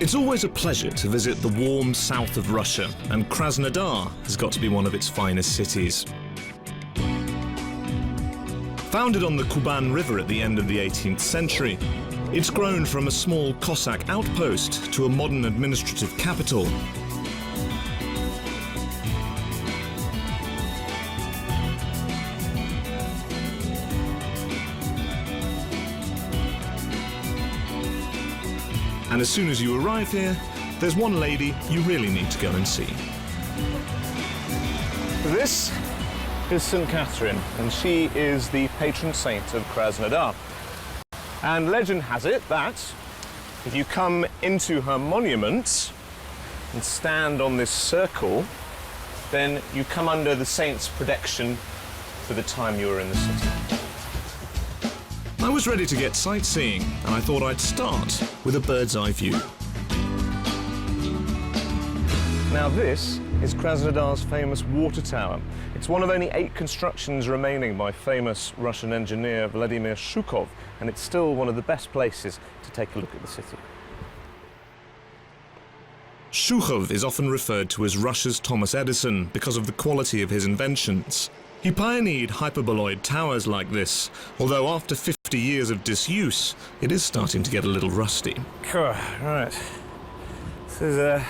It's always a pleasure to visit the warm south of Russia, and Krasnodar has got to be one of its finest cities. Founded on the Kuban River at the end of the 18th century, it's grown from a small Cossack outpost to a modern administrative capital. And as soon as you arrive here, there's one lady you really need to go and see. This is St. Catherine, and she is the patron saint of Krasnodar. And legend has it that if you come into her monument and stand on this circle, then you come under the saint's protection for the time you were in the city. I was ready to get sightseeing, and I thought I'd start with a bird's eye view. Now this is Krasnodar's famous water tower. It's one of only 8 constructions remaining by famous Russian engineer Vladimir Shukov, and it's still one of the best places to take a look at the city. Shukov is often referred to as Russia's Thomas Edison because of the quality of his inventions. He pioneered hyperboloid towers like this, although after 50 years of disuse, it is starting to get a little rusty. Right. This is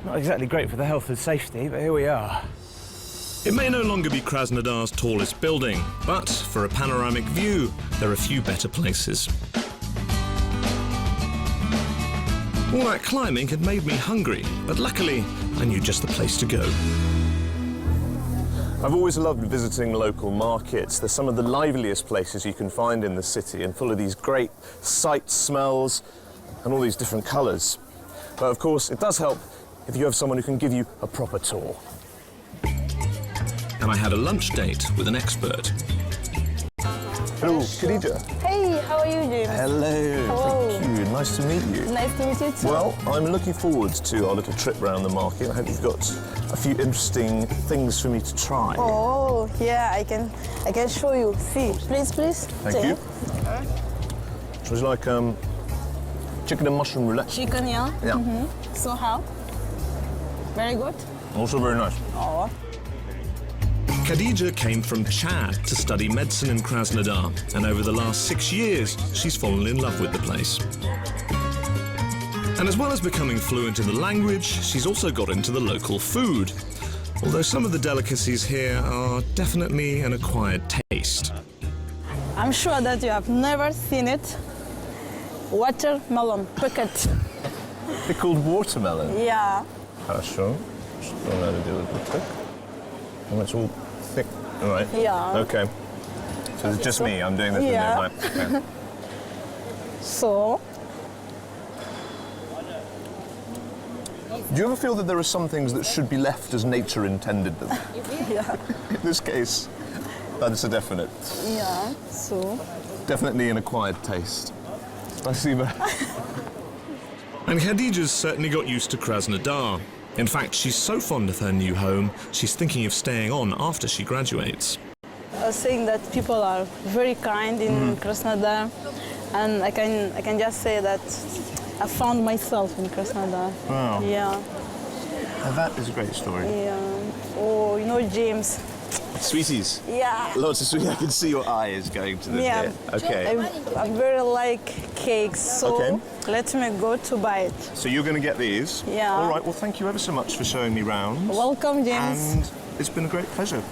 not exactly great for the health and safety, but here we are. It may no longer be Krasnodar's tallest building, but for a panoramic view, there are few better places. All that climbing had made me hungry, but luckily, I knew just the place to go. I've always loved visiting local markets. They're some of the liveliest places you can find in the city and full of these great sights, smells, and all these different colours. But of course, it does help if you have someone who can give you a proper tour. And I had a lunch date with an expert. Hello, Khadija. Hey, how are you doing? Hello, thank you. Nice to meet you. Nice to meet you too. Well, I'm looking forward to our little trip around the market. I hope you've got a few interesting things for me to try. Oh, yeah, I can show you. See, please. Thank you. So it's like chicken and mushroom roulette. Chicken, yeah? Yeah. Mm-hmm. So how? Very good? Also very nice. Oh. Khadija came from Chad to study medicine in Krasnodar, and over the last 6 years, she's fallen in love with the place. And as well as becoming fluent in the language, she's also got into the local food. Although some of the delicacies here are definitely an acquired taste. I'm sure that you have never seen it. Watermelon picket. Pickled watermelon? Yeah. Хорошо. Что надо делать вот так? And it's all thick. All right. Yeah. Okay. So it's just me. I'm doing this Yeah. with me. Okay. So, Do you ever feel that there are some things that should be left as nature intended them? yeah. In this case, that's a definite. Yeah, so. Definitely an acquired taste. Спасибо. And Khadija's certainly got used to Krasnodar. In fact, she's so fond of her new home, she's thinking of staying on after she graduates. I was saying that people are very kind in Krasnodar, and I can just say that I found myself in Krasnodar. Wow. Yeah. Now that is a great story. Yeah. Oh, you know James. Sweeties. Yeah. Lots of sweeties. I can see your eye is going to them Yeah. here. Okay. I very like cakes, so Okay. let me go to buy it. So you're going to get these? Yeah. All right. Well, thank you ever so much for showing me round. Welcome, James. And it's been a great pleasure.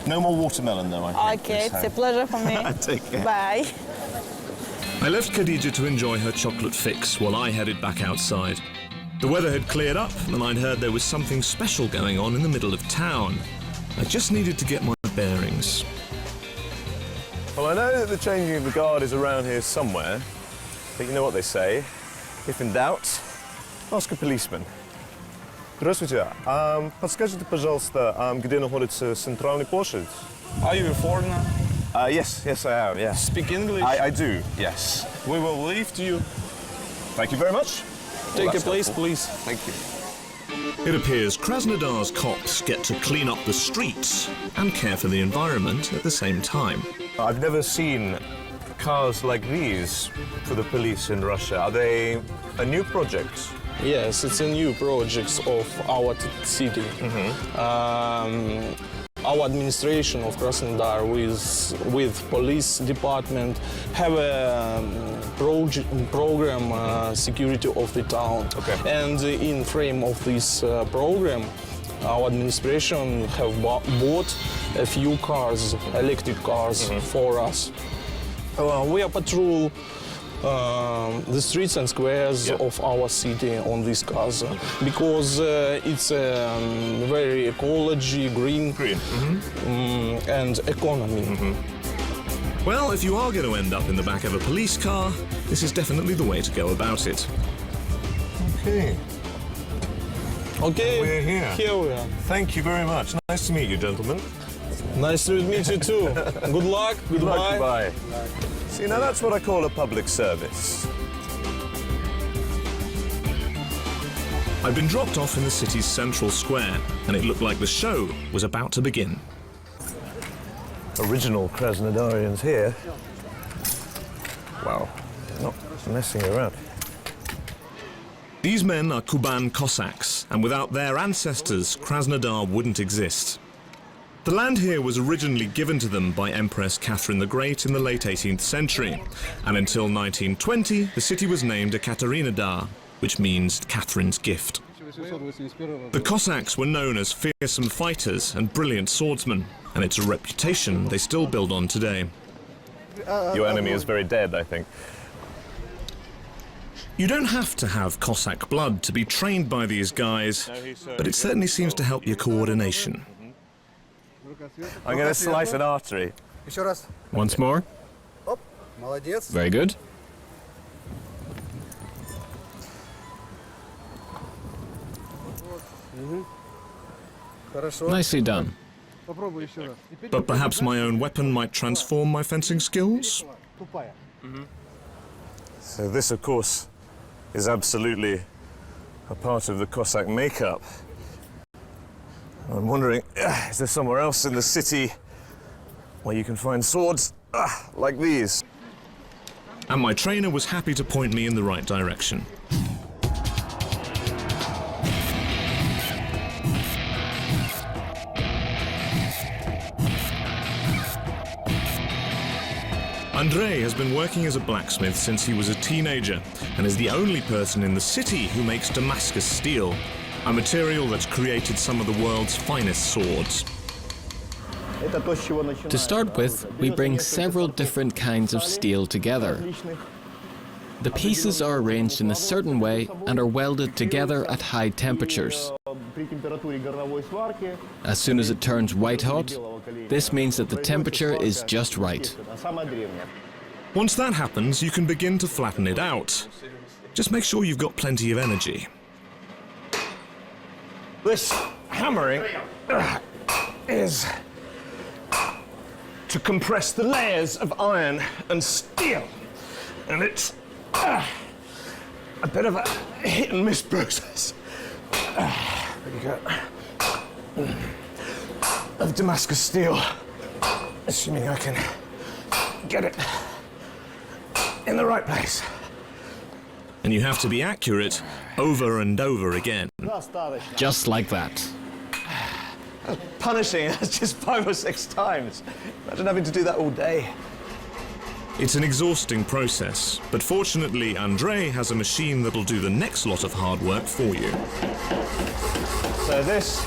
No more watermelon, though, I think. Okay, it's a pleasure for me. Take care. Bye. I left Khadija to enjoy her chocolate fix while I headed back outside. The weather had cleared up, and I'd heard there was something special going on in the middle of town. I just needed to get my bearings. Well, I know that the changing of the guard is around here somewhere, but you know what they say. If in doubt, ask a policeman. Здравствуйте. Подскажите, пожалуйста, где находится центральная площадь? Are you a foreigner? Yes, I am, yeah. Speak English? I do, yes. We will leave to you. Thank you very much. Take a that's place, helpful. please. Thank you. It appears Krasnodar's cops get to clean up the streets and care for the environment at the same time. I've never seen cars like these for the police in Russia? Are they a new project? Yes, it's a new project of our city. Our administration of Krasnodar with police department have a program security of the town. Okay. And in frame of this program, our administration have bought a few cars, electric cars for us. We are patrol the streets and squares of our city on these cars because it's very ecology, green. And economy. Well, if you are going to end up in the back of a police car, this is definitely the way to go about it. Okay. Okay, We're here. Here we are. Thank you very much. Nice to meet you, gentlemen. Nice to meet you too. Good luck. Goodbye. Goodbye. See, now that's what I call a public service. I'd been dropped off in the city's central square, and it looked like the show was about to begin. Original Krasnodarians here. Wow, not messing around. These men are Kuban Cossacks, and without their ancestors, Krasnodar wouldn't exist. The land here was originally given to them by Empress Catherine the Great in the late 18th century, and until 1920, the city was named Ekaterinodar, which means Catherine's gift. The Cossacks were known as fearsome fighters and brilliant swordsmen, and it's a reputation they still build on today. Your enemy is very dead, I think. You don't have to have Cossack blood to be trained by these guys, but it certainly seems to help your coordination. I'm going to slice an artery. Once more. Very good. Nicely done. But perhaps my own weapon might transform my fencing skills? So this, of course, is absolutely a part of the Cossack makeup. I'm wondering, is there somewhere else in the city where you can find swords like these? And my trainer was happy to point me in the right direction. Andrei has been working as a blacksmith since he was a teenager and is the only person in the city who makes Damascus steel, a material that's created some of the world's finest swords. To start with, we bring several different kinds of steel together. The pieces are arranged in a certain way and are welded together at high temperatures. As soon as it turns white hot, this means that the temperature is just right. Once that happens, you can begin to flatten it out. Just make sure you've got plenty of energy. This hammering is to compress the layers of iron and steel. And it's a bit of a hit and miss process. There you go. Of Damascus steel, assuming I can get it in the right place. And you have to be accurate over and over again. Just like that. Punishing us just 5 or 6 times. Imagine having to do that all day. It's an exhausting process, but fortunately Andrei has a machine that'll do the next lot of hard work for you. So this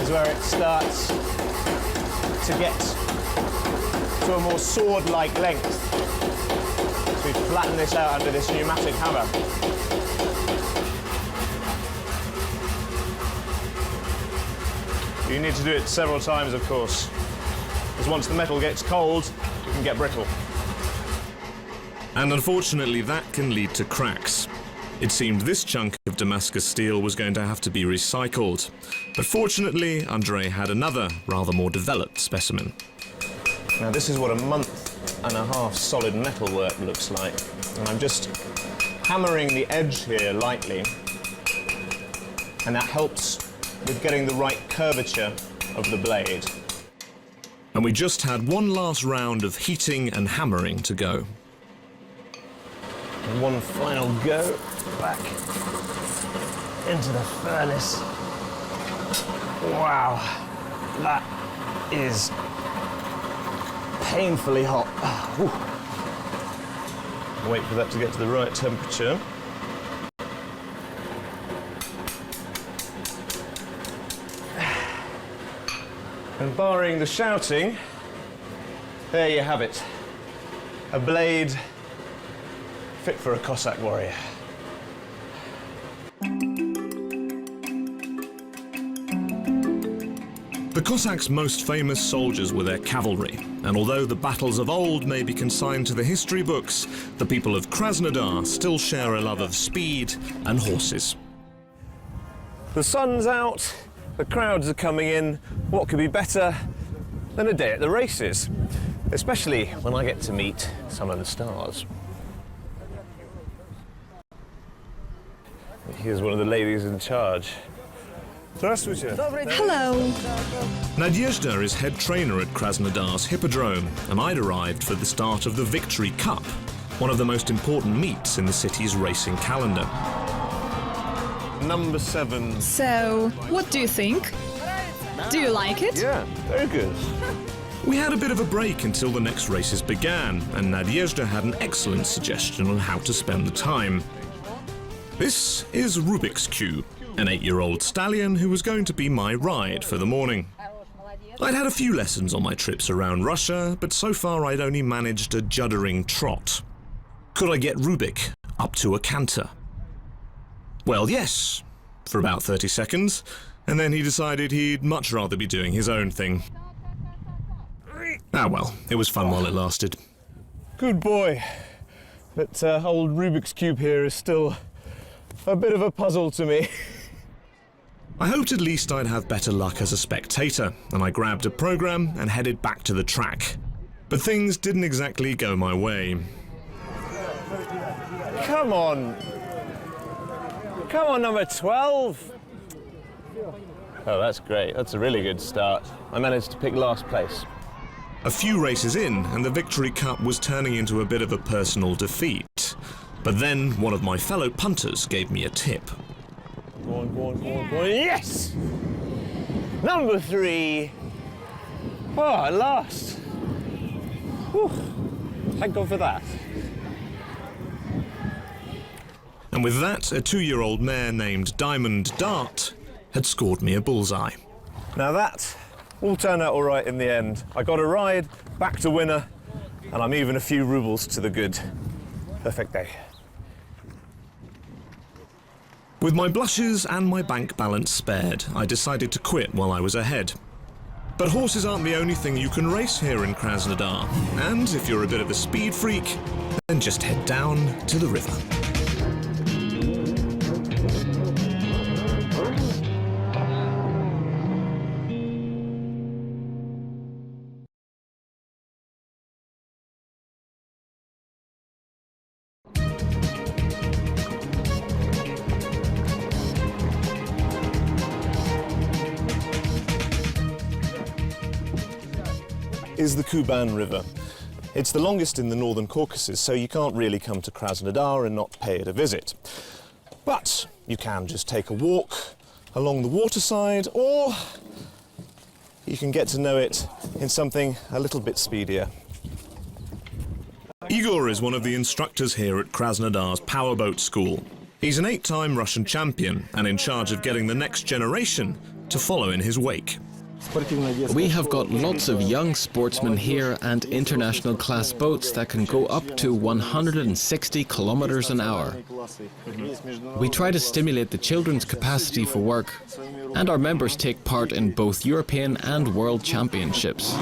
is where it starts to get to a more sword-like length. So we flatten this out under this pneumatic hammer. You need to do it several times, of course, because once the metal gets cold, it can get brittle. And unfortunately, that can lead to cracks. It seemed this chunk of Damascus steel was going to have to be recycled. But fortunately, Andrei had another, rather more developed specimen. Now this is what a month and a half solid metal work looks like. And I'm just hammering the edge here lightly. And that helps with getting the right curvature of the blade. and we just had one last round of heating and hammering to go. And one final go back into the furnace. Wow, that is painfully hot. Whew. Wait for that to get to the right temperature. And barring the shouting, there you have it. A blade fit for a Cossack warrior. The Cossacks' most famous soldiers were their cavalry, and although the battles of old may be consigned to the history books, the people of Krasnodar still share a love of speed and horses. The sun's out, the crowds are coming in. What could be better than a day at the races? Especially when I get to meet some of the stars. Here's one of the ladies in charge. Здравствуйте. Hello. Nadezhda is head trainer at Krasnodar's Hippodrome, and I'd arrived for the start of the Victory Cup, one of the most important meets in the city's racing calendar. Number 7. So, what do you think? Do you like it? Yeah, very good. We had a bit of a break until the next races began, and Nadezhda had an excellent suggestion on how to spend the time. This is Rubik's Cube, an 8-year-old stallion who was going to be my ride for the morning. I'd had a few lessons on my trips around Russia, but so far I'd only managed a juddering trot. Could I get Rubik up to a canter? Well, yes, for about 30 seconds, and then he decided he'd much rather be doing his own thing. Ah well, it was fun while it lasted. Good boy. But old Rubik's Cube here is still a bit of a puzzle to me. I hoped at least I'd have better luck as a spectator, and I grabbed a program and headed back to the track. But things didn't exactly go my way. Come on. Come on, number 12. Oh, that's great. That's a really good start. I managed to pick last place. A few races in, and the Victory Cup was turning into a bit of a personal defeat. But then one of my fellow punters gave me a tip. Go on, go on, go on, go on. Yes! Number 3. Oh, at last. Whew. Thank God for that. And with that, a 2-year-old mare named Diamond Dart had scored me a bullseye. Now that all turned out all right in the end. I got a ride, back to winner, and I'm even a few rubles to the good. Perfect day. With my blushes and my bank balance spared, I decided to quit while I was ahead. But horses aren't the only thing you can race here in Krasnodar, and if you're a bit of a speed freak, then just head down to the river. Is the Kuban River. It's the longest in the northern Caucasus, so you can't really come to Krasnodar and not pay it a visit. But you can just take a walk along the waterside, or you can get to know it in something a little bit speedier. Igor is one of the instructors here at Krasnodar's powerboat school. He's an 8-time Russian champion and in charge of getting the next generation to follow in his wake. We have got lots of young sportsmen here and international class boats that can go up to 160 kilometers an hour. We try to stimulate the children's capacity for work, and our members take part in both European and World Championships.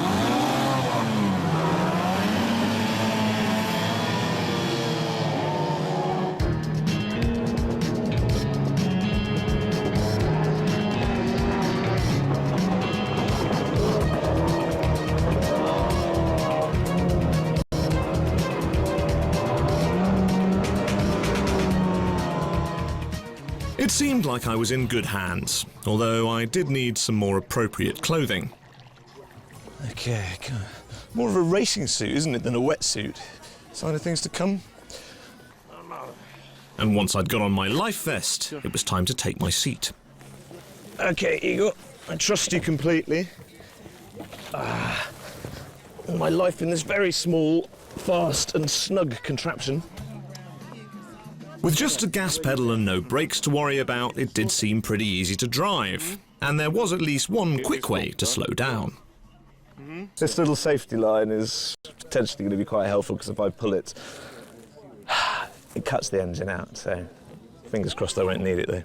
It seemed like I was in good hands, although I did need some more appropriate clothing. Okay, more of a racing suit, isn't it, than a wetsuit? Sign of things to come. And once I'd got on my life vest, it was time to take my seat. Okay, Igor, I trust you completely. All my life in this very small, fast and snug contraption. With just a gas pedal and no brakes to worry about, it did seem pretty easy to drive. And there was at least one quick way to slow down. This little safety line is potentially going to be quite helpful because if I pull it, it cuts the engine out, so fingers crossed I won't need it though.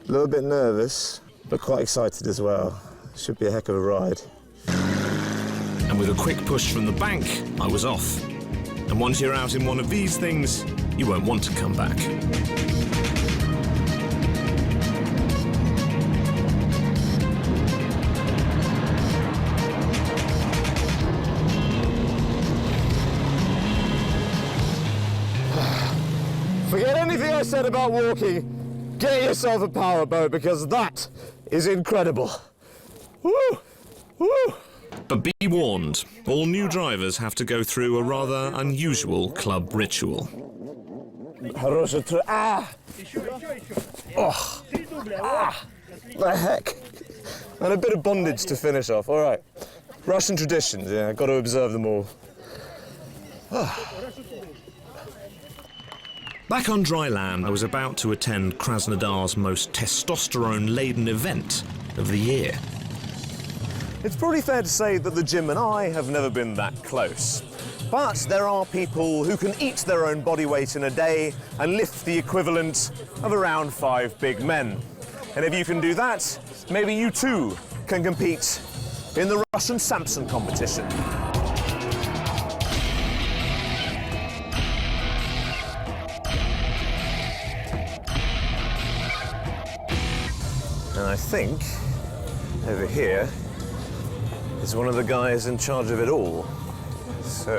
A little bit nervous, but quite excited as well. Should be a heck of a ride. And with a quick push from the bank, I was off. And once you're out in one of these things, you won't want to come back. Forget anything I said about walking. Get yourself a powerboat because that is incredible. Woo! Woo! But be warned, all new drivers have to go through a rather unusual club ritual. Ah! Oh! Ah! The heck? And a bit of bondage to finish off. All right. Russian traditions, yeah, I've got to observe them all. Back on dry land, I was about to attend Krasnodar's most testosterone-laden event of the year. It's probably fair to say that the gym and I have never been that close. But there are people who can eat their own body weight in a day and lift the equivalent of around 5 big men. And if you can do that, maybe you too can compete in the Russian Samson competition. And I think over here is one of the guys in charge of it all. So,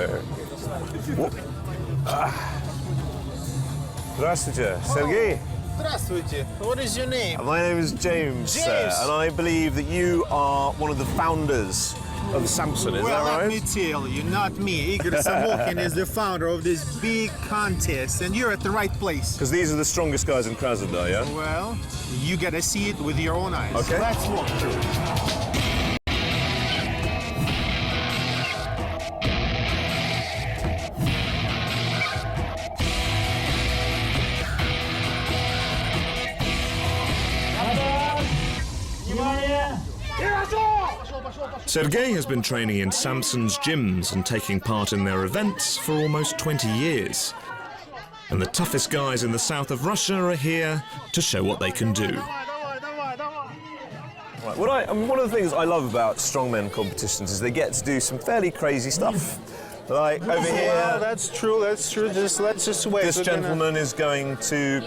Здравствуйте, Sergey. Здравствуйте. What is your name? My name is James, James. sir, and I believe that you are one of the founders of Samson, is Well, that let me right? tell you, not me. Igor Samokhin is the founder of this big contest, and you're at the right place. Because these are the strongest guys in Krasnodar, yeah? Well, you gotta see it with your own eyes. Okay. Let's walk through. Sergey has been training in Samson's gyms and taking part in their events for almost 20 years. And the toughest guys in the south of Russia are here to show what they can do. Right, one of the things I love about strongmen competitions is they get to do some fairly crazy stuff. Like over Well, here, that's true. Let's just wait. this We're gonna- gentleman is going to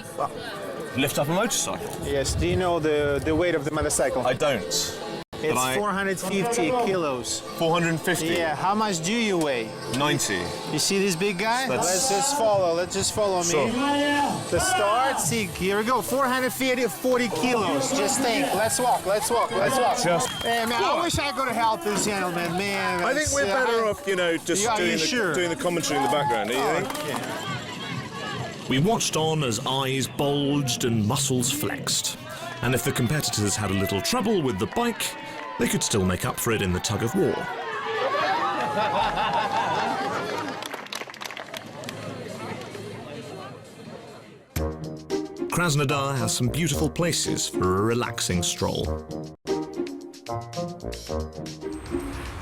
lift up a motorcycle. Yes, do you know the weight of the motorcycle? I don't. It's but 450 kilos. 450. Yeah, how much do you weigh? 90. You see this big guy? Let's Let's follow me. Sure. The start, see, here we go, 40 kilos. Just think, let's walk. Just- Hey, man, I wish I could help this gentleman, man. I think we're better off, just Yeah, are you doing sure? the commentary in the background, do you think? Yeah. We watched on as eyes bulged and muscles flexed. And if the competitors had a little trouble with the bike, they could still make up for it in the tug of war. Krasnodar has some beautiful places for a relaxing stroll.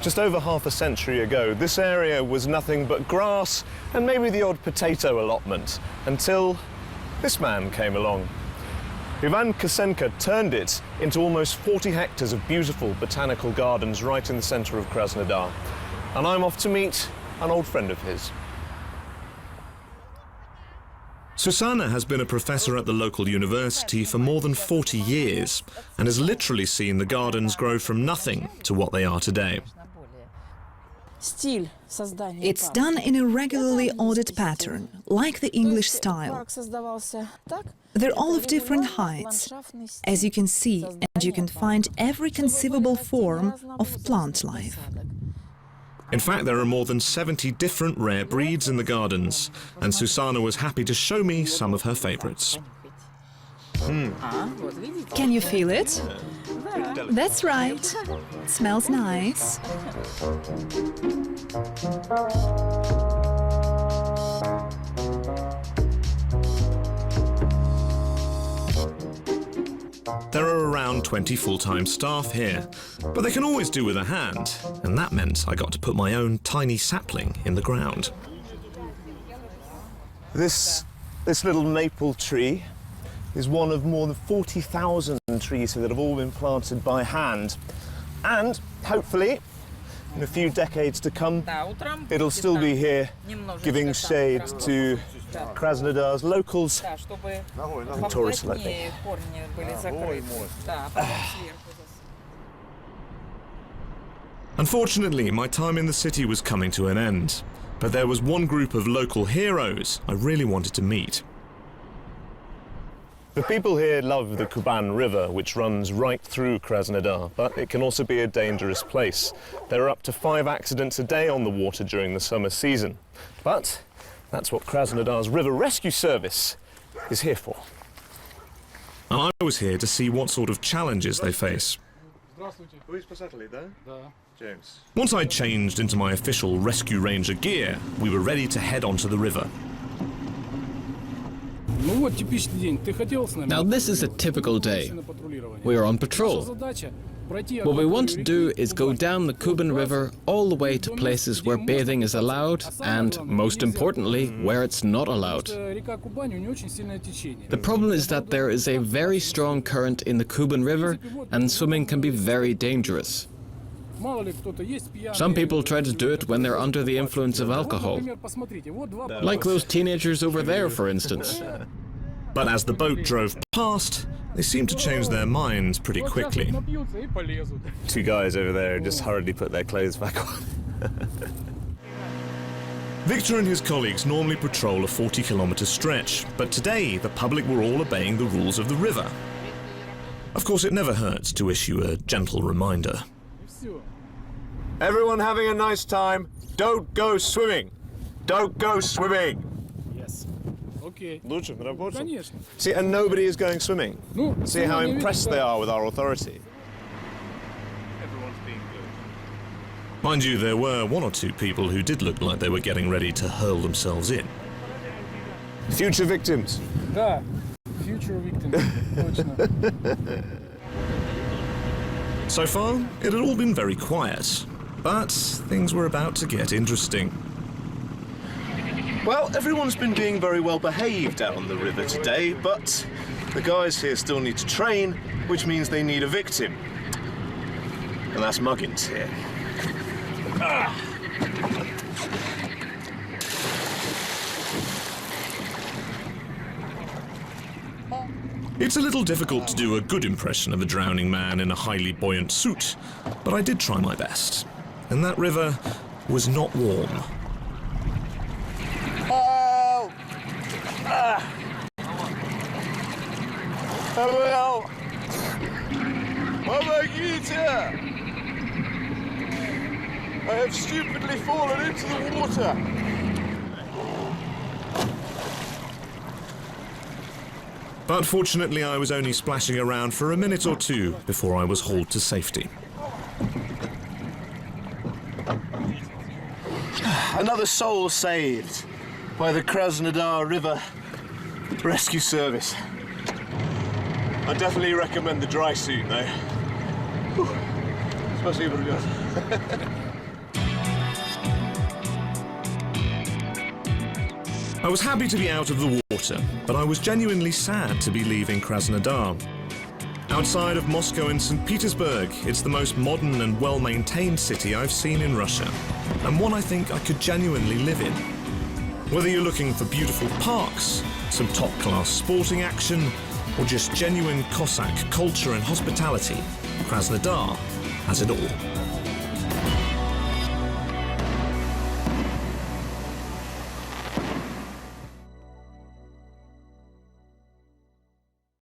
Just over half a century ago, this area was nothing but grass and maybe the odd potato allotment, until this man came along. Ivan Kosenko turned it into almost 40 hectares of beautiful botanical gardens right in the centre of Krasnodar. And I'm off to meet an old friend of his. Susanna has been a professor at the local university for more than 40 years and has literally seen the gardens grow from nothing to what they are today. It's done in a regularly ordered pattern, like the English style. They're all of different heights, as you can see, and you can find every conceivable form of plant life. In fact, there are more than 70 different rare breeds in the gardens, and Susanna was happy to show me some of her favorites. Can you feel it? That's right. It smells nice. There are around 20 full-time staff here, but they can always do with a hand, and that meant I got to put my own tiny sapling in the ground. This little maple tree is one of more than 40,000 trees that have all been planted by hand. And hopefully, in a few decades to come, it'll still be here giving shade to Krasnodar's locals and tourists like me. Unfortunately, my time in the city was coming to an end, but there was one group of local heroes I really wanted to meet. The people here love the Kuban River, which runs right through Krasnodar, but it can also be a dangerous place. There are up to 5 accidents a day on the water during the summer season. But that's what Krasnodar's River Rescue Service is here for. And I was here to see what sort of challenges they face. Once I'd changed into my official Rescue Ranger gear, we were ready to head onto the river. Now this is a typical day. We are on patrol. What we want to do is go down the Kuben River all the way to places where bathing is allowed and, most importantly, where it's not allowed. The problem is that there is a very strong current in the Kuben River and swimming can be very dangerous. Some people try to do it when they're under the influence of alcohol. Like those teenagers over there, for instance. But as the boat drove past, they seemed to change their minds pretty quickly. 2 guys over there just hurriedly put their clothes back on. Victor and his colleagues normally patrol a 40-kilometre stretch, but today the public were all obeying the rules of the river. Of course, it never hurts to issue a gentle reminder. Everyone having a nice time, don't go swimming. Don't go swimming. Yes. Okay. See, and nobody is going swimming. See how impressed they are with our authority. Everyone's being good. Mind you, there were 1 or 2 people who did look like they were getting ready to hurl themselves in. Future victims. Да, future victims. Точно. So far, it had all been very quiet, but things were about to get interesting. Well, everyone's been being very well behaved out on the river today, but the guys here still need to train, which means they need a victim. And that's Muggins here. It's a little difficult to do a good impression of a drowning man in a highly buoyant suit, but I did try my best. And that river was not warm. Oh! Hello! Pomogите! I have stupidly fallen into the water. But fortunately, I was only splashing around for a minute or 2 before I was hauled to safety. Another soul saved by the Krasnodar River Rescue Service. I definitely recommend the dry suit, though. Especially for guys. I was happy to be out of the water, but I was genuinely sad to be leaving Krasnodar. Outside of Moscow and St. Petersburg, it's the most modern and well-maintained city I've seen in Russia, and one I think I could genuinely live in. Whether you're looking for beautiful parks, some top-class sporting action, or just genuine Cossack culture and hospitality, Krasnodar has it all.